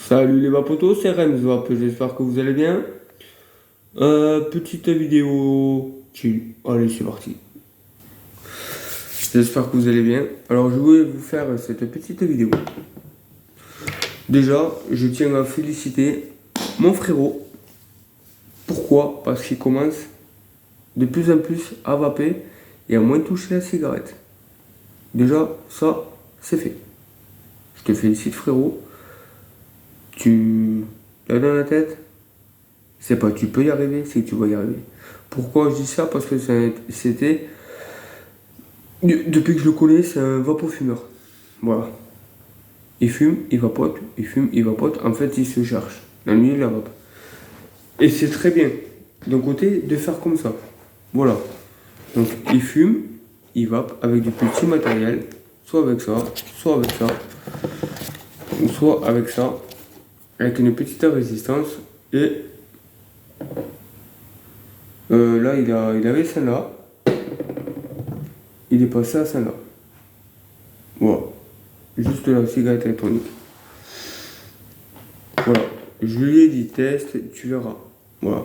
Salut les vapotos, c'est Remzwap, j'espère que vous allez bien. Petite vidéo chill. Allez, c'est parti. J'espère que vous allez bien. Alors, je voulais vous faire cette petite vidéo. Déjà, je tiens à féliciter mon frérot. Pourquoi? Parce qu'il commence de plus en plus à vaper et à moins toucher la cigarette. Déjà, ça, c'est fait. Je te félicite, frérot. Tu l'as dans la tête? C'est pas tu peux y arriver, c'est que tu vas y arriver. Pourquoi je dis ça? Parce que c'était. Depuis que je le connais, c'est un vapofumeur. Voilà. Il fume, il vapote, il fume, il vapote. En fait, il se cherche. La nuit, il la vape. Et c'est très bien, d'un côté, de faire comme ça. Voilà. Donc, il fume, il vape avec du petit matériel. Soit avec ça, soit avec ça. Soit avec ça. Avec une petite résistance. Et là, il avait celle-là. Il est passé à celle-là. Voilà. Juste la cigarette électronique. Voilà. Je lui ai dit test, tu verras. Voilà.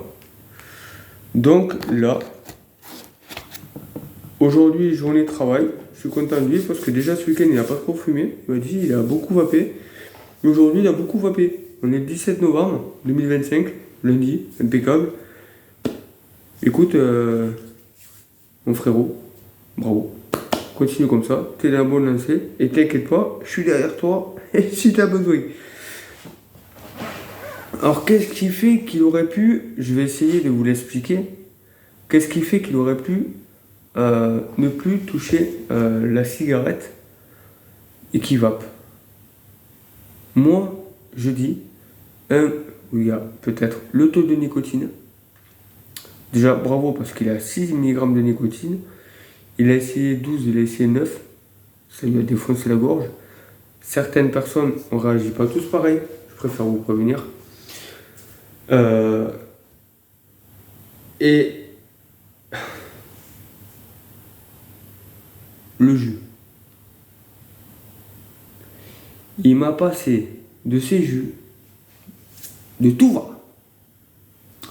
Donc là, aujourd'hui, journée de travail. Je suis content de lui parce que déjà ce week-end, il n'a pas trop fumé. Il m'a dit il a beaucoup vapé. Et aujourd'hui, il a beaucoup vapé. On est le 17 novembre 2025, lundi, impeccable. Écoute, mon frérot, bravo. Continue comme ça, t'es dans la bonne lancée. Et t'inquiète pas, je suis derrière toi si t'as besoin. Alors, qu'est-ce qui fait qu'il aurait pu, je vais essayer de vous l'expliquer, qu'est-ce qui fait qu'il aurait pu ne plus toucher la cigarette et qu'il vape? Moi, je dis, il y a peut-être le taux de nicotine. Déjà, bravo parce qu'il a 6 mg de nicotine. Il a essayé 12, il a essayé 9. Ça lui a défoncé la gorge. Certaines personnes, on ne réagit pas tous pareil. Je préfère vous prévenir. Et le jus. Il m'a passé de ces jus, de tout va.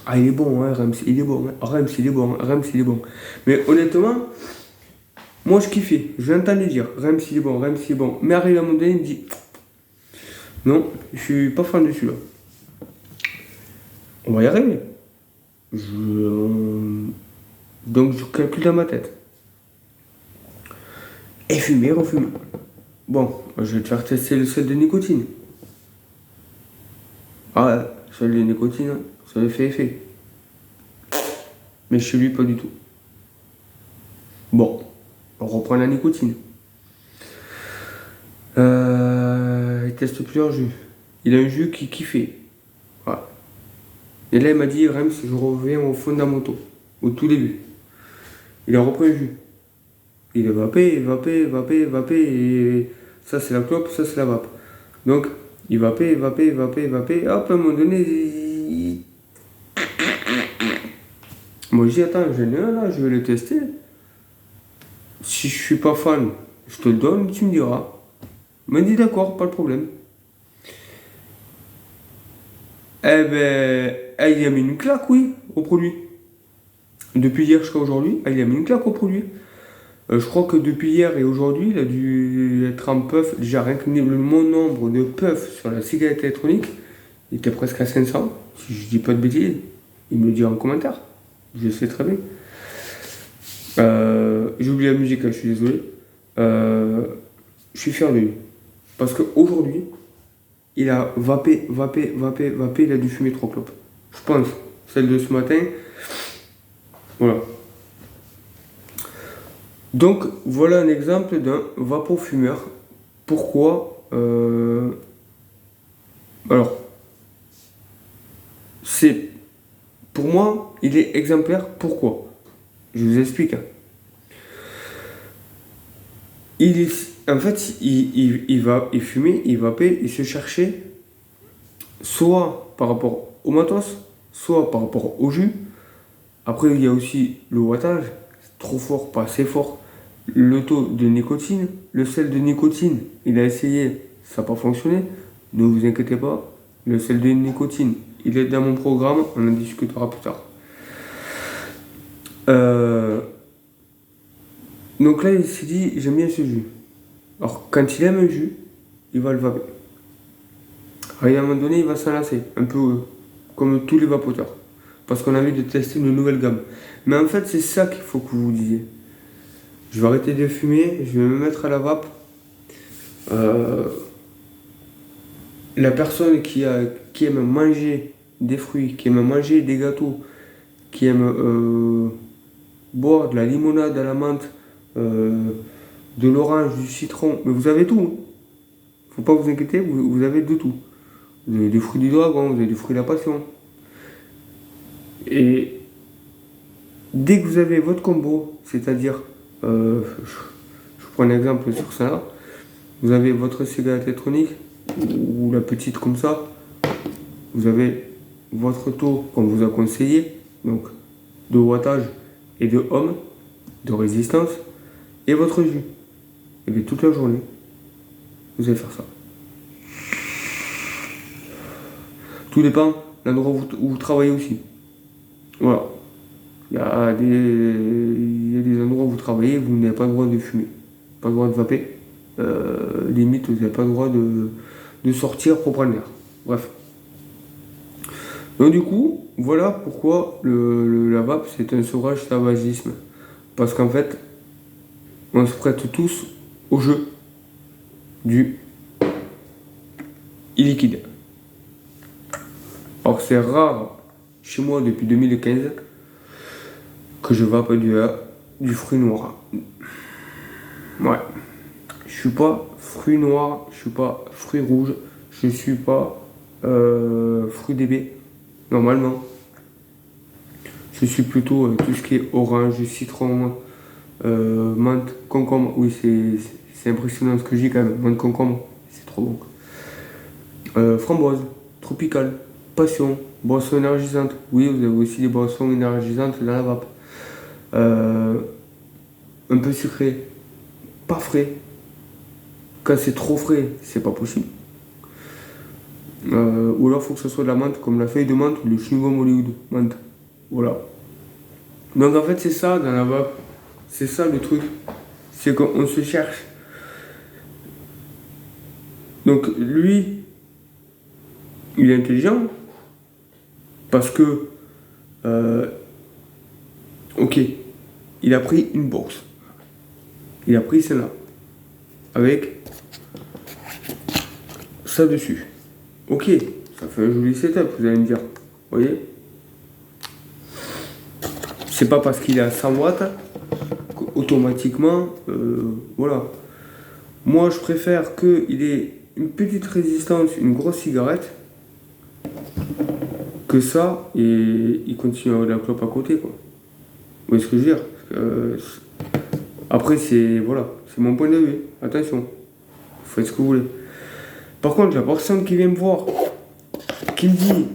Ah, il est bon, hein, Rems, il est bon. Hein. Rems, il est bon. Hein. Rems, il est bon. Mais honnêtement, moi, je kiffais. Je l'entends lui dire, Rems, il est bon, Rems, il est bon. Mais arrive à un moment donné, il me dit, non, je suis pas fan de celui-là. On va y arriver. Donc, je calcule dans ma tête. Et fumer, refumer. Bon, je vais te faire tester le sel de nicotine. Ah, ouais, sel de nicotine, hein, ça lui fait effet. Mais chez lui, pas du tout. Bon, on reprend la nicotine. Il teste plusieurs jus. Il a un jus qui kiffait. Voilà. Et là, il m'a dit, Rems, je reviens aux fondamentaux, au tout début. Il a repris un jus. Il a vapé, vapé, vapé, vapé, et ça c'est la clope, ça c'est la vape. Donc, il vapait, vapait, vapait, vapait, hop, à un moment donné, moi je dis, attends, j'en ai un là, je vais le tester. Si je suis pas fan, je te le donne, tu me diras. Il m'a dit, d'accord, pas de problème. Eh ben, il a mis une claque, oui, au produit. Depuis hier jusqu'à aujourd'hui, il a mis une claque au produit. Je crois que depuis hier et aujourd'hui, il a dû être en puff. Déjà, rien que mon nombre de puffs sur la cigarette électronique, il était presque à 500. Si je dis pas de bêtises, il me le dit en commentaire. Je sais très bien. J'ai oublié la musique, hein, je suis désolé. Je suis fier de lui. Parce qu'aujourd'hui, il a vapé, vapé, vapé, vapé, il a dû fumer 3 clopes. Je pense. Celle de ce matin. Voilà. Donc, voilà un exemple d'un vapofumeur. Pourquoi Alors, c'est... Pour moi, il est exemplaire. Pourquoi? Je vous explique. Hein. En fait, il fumait, il vapait, il se cherchait soit par rapport au matos, soit par rapport au jus. Après, il y a aussi le wattage, trop fort, pas assez fort. Le taux de nicotine, le sel de nicotine, il a essayé, ça n'a pas fonctionné. Ne vous inquiétez pas, le sel de nicotine, il est dans mon programme, on en discutera plus tard. Donc là, il s'est dit, j'aime bien ce jus. Alors, quand il aime un jus, il va le vaper. Alors, à un moment donné, il va s'en lasser, un peu comme tous les vapoteurs. Parce qu'on a envie de tester une nouvelle gamme. Mais en fait, c'est ça qu'il faut que vous vous disiez. Je vais arrêter de fumer, je vais me mettre à la vape. La personne qui aime manger des fruits, qui aime manger des gâteaux, qui aime boire de la limonade à la menthe, de l'orange, du citron, mais vous avez tout. Hein. Faut pas vous inquiéter, vous avez de tout. Vous avez des fruits du dragon, vous avez des fruits de la passion. Et dès que vous avez votre combo, c'est-à-dire, je prends un exemple sur ça, vous avez votre cigarette électronique, ou la petite comme ça, vous avez votre taux qu'on vous a conseillé, donc de wattage et de ohm, de résistance, et votre jus. Et bien toute la journée, vous allez faire ça. Tout dépend de l'endroit où vous travaillez aussi. Voilà. Il y a des endroits où vous travaillez, vous n'avez pas le droit de fumer, pas le droit de vaper. Limite, vous n'avez pas le droit de sortir pour prendre l'air. Bref. Donc du coup, voilà pourquoi la vape c'est un sauvage tabagisme. Parce qu'en fait, on se prête tous au jeu du illiquide. Alors c'est rare chez moi depuis 2015 que je vape du fruit noir. Ouais. Je suis pas fruit noir, je suis pas fruit rouge, je suis pas fruit DB. Normalement, je suis plutôt tout ce qui est orange, citron, menthe, concombre. Oui, c'est impressionnant ce que j'ai quand même. Menthe, concombre, c'est trop bon. Framboise, tropicale, passion, boisson énergisante. Oui, vous avez aussi des boissons énergisantes dans la vape. Un peu sucré, pas frais. Quand c'est trop frais, c'est pas possible. Ou alors il faut que ce soit de la menthe, comme la feuille de menthe ou le chewing-gum Hollywood menthe. Voilà. Donc en fait c'est ça dans la vape. C'est ça le truc. C'est qu'on se cherche. Donc lui, il est intelligent. Parce que ok, il a pris une box. Il a pris celle-là. Avec ça dessus. Ok, ça fait un joli setup, vous allez me dire. Vous voyez? C'est pas parce qu'il est à 100 watts qu'automatiquement, voilà. Moi, je préfère qu'il ait une petite résistance, une grosse cigarette, que ça, et il continue à avoir de la clope à côté, quoi. Vous voyez ce que je veux dire? Après, c'est voilà, c'est mon point de vue. Attention, faites ce que vous voulez. Par contre, la personne qui vient me voir, qui me dit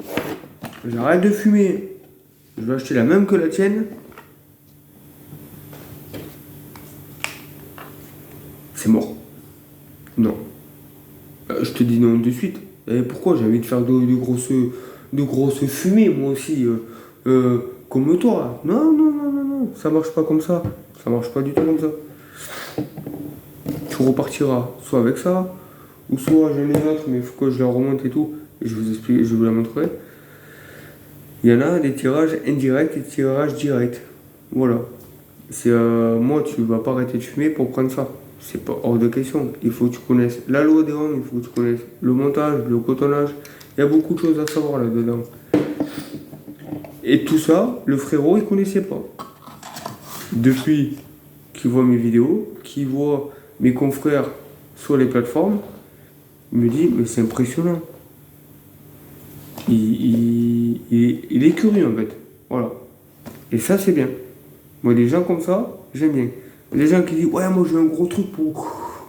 j'arrête de fumer, je vais acheter la même que la tienne, c'est mort. Non. Je te dis non de suite. Et pourquoi j'ai envie de faire de grosses fumées, moi aussi, comme toi. Non, non, non, non, non, ça marche pas comme ça. Ça marche pas du tout comme ça. Tu repartiras soit avec ça, ou soit j'en ai une autre, mais il faut que je la remonte et tout. Et je vous explique, je vous la montrerai. Il y en a des tirages indirects et des tirages directs. Voilà. C'est moi, tu vas pas arrêter de fumer pour prendre ça. C'est pas hors de question. Il faut que tu connaisses la loi des rangs, il faut que tu connaisses le montage, le cotonnage. Il y a beaucoup de choses à savoir là-dedans. Et tout ça, le frérot, il connaissait pas. Depuis qu'il voit mes vidéos, qu'il voit mes confrères sur les plateformes, il me dit, mais c'est impressionnant. Il est curieux en fait. Voilà. Et ça, c'est bien. Moi, des gens comme ça, j'aime bien. Les gens qui disent, ouais, moi, j'ai un gros truc pour...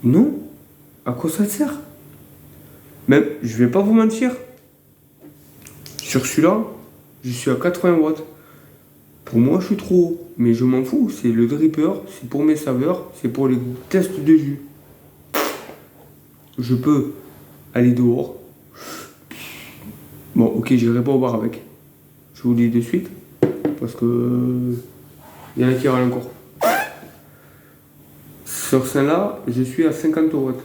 Non. À quoi ça te sert? Même, je vais pas vous mentir. Sur celui-là, je suis à 80 watts. Pour moi, je suis trop haut. Mais je m'en fous. C'est le dripper, c'est pour mes saveurs, c'est pour les tests de jus. Je peux aller dehors, Bon, ok, j'irai pas au bar avec. Je vous le dis de suite. Parce que. Il y en a qui râlent encore. Sur celle-là, je suis à 50 watts.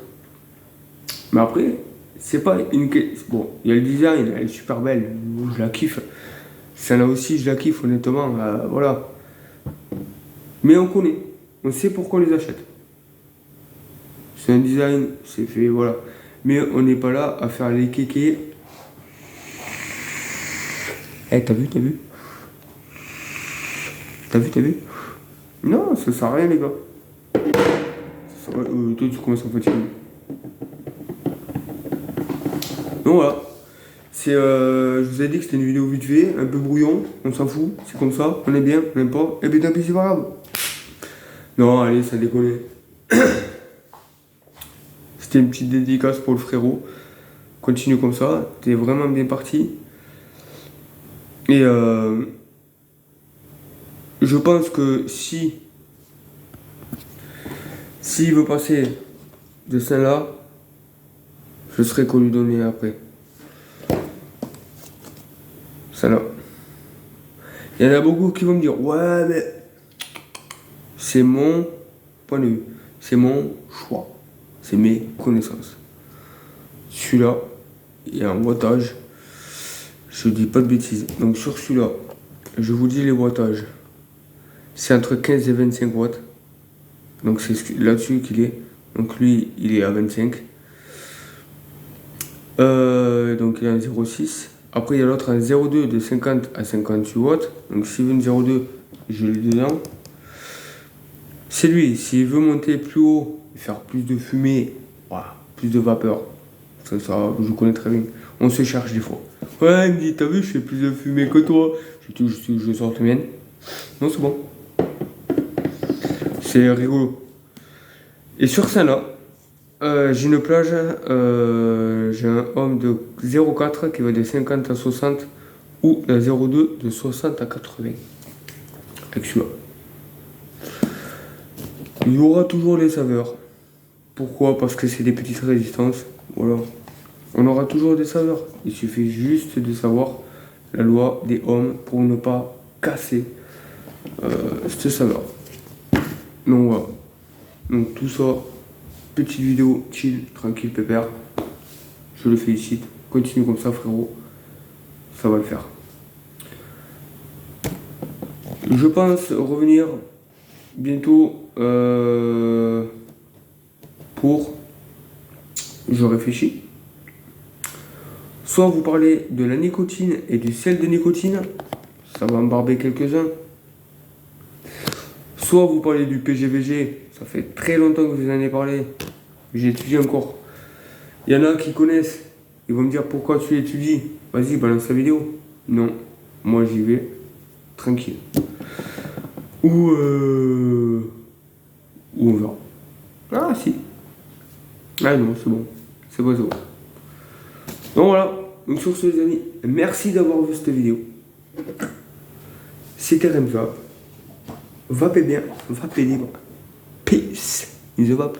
Mais après, c'est pas une. Bon, il y a le design, elle est super belle. Je la kiffe. Celle-là aussi, je la kiffe, honnêtement. Voilà. Mais on connaît. On sait pourquoi on les achète. C'est un design, c'est fait, voilà. Mais on n'est pas là à faire les kékés. Eh, t'as vu? T'as vu? Non, ça sert à rien, les gars. Toi, tu commences à fatiguer. Donc voilà. Je vous ai dit que c'était une vidéo vite fait, un peu brouillon, on s'en fout, c'est comme ça, on est bien, on n'aime pas, et bien tant pis, c'est pas grave. Non, allez, ça déconne. C'était une petite dédicace pour le frérot. Continue comme ça, t'es vraiment bien parti. Et je pense que s'il veut passer de celle-là, je serai qu'on lui donner après. Celle-là. Il y en a beaucoup qui vont me dire, ouais, mais c'est mon point de vue, c'est mon choix, c'est mes connaissances. Celui-là, il y a un wattage, je dis pas de bêtises. Donc sur celui-là, je vous dis les wattages. C'est entre 15 et 25 watts. Donc c'est là-dessus qu'il est. Donc lui, il est à 25. Donc il est en 0,6. Après il y a l'autre en 0,2 de 50 à 58 watts. Donc s'il veut une 0,2, je l'ai dedans. C'est lui, s'il veut monter plus haut, faire plus de fumée, voilà, plus de vapeur, ça, je connais très bien. On se charge des fois. Ouais, il me dit, t'as vu, je fais plus de fumée que toi. Je sors la mienne. Non, c'est bon. C'est rigolo. Et sur celle-là, j'ai une plage, j'ai un homme de 0,4 qui va de 50 à 60 ou la 0,2 de 60 à 80. Avec celui-là. Il y aura toujours les saveurs. Pourquoi? Parce que c'est des petites résistances. Voilà. On aura toujours des saveurs. Il suffit juste de savoir la loi des ohms pour ne pas casser cette saveur. Donc voilà. Donc tout ça, petite vidéo chill, tranquille, pépère. Je le félicite. Continue comme ça, frérot. Ça va le faire. Je pense revenir bientôt pour... Je réfléchis. Soit vous parlez de la nicotine et du sel de nicotine. Ça va embarber quelques-uns. Soit vous parlez du PGVG. Ça fait très longtemps que je vous en ai parlé. J'étudie encore. Il y en a qui connaissent. Ils vont me dire pourquoi tu étudies. Vas-y, balance la vidéo. Non. Moi j'y vais. Tranquille. Ou on verra. Ah si. Ah non, c'est bon. C'est bon, c'est bon. Donc voilà. Donc sur ce les amis, merci d'avoir vu cette vidéo. C'était Remza. Vapez bien, vapez libre. Peace. In the vape.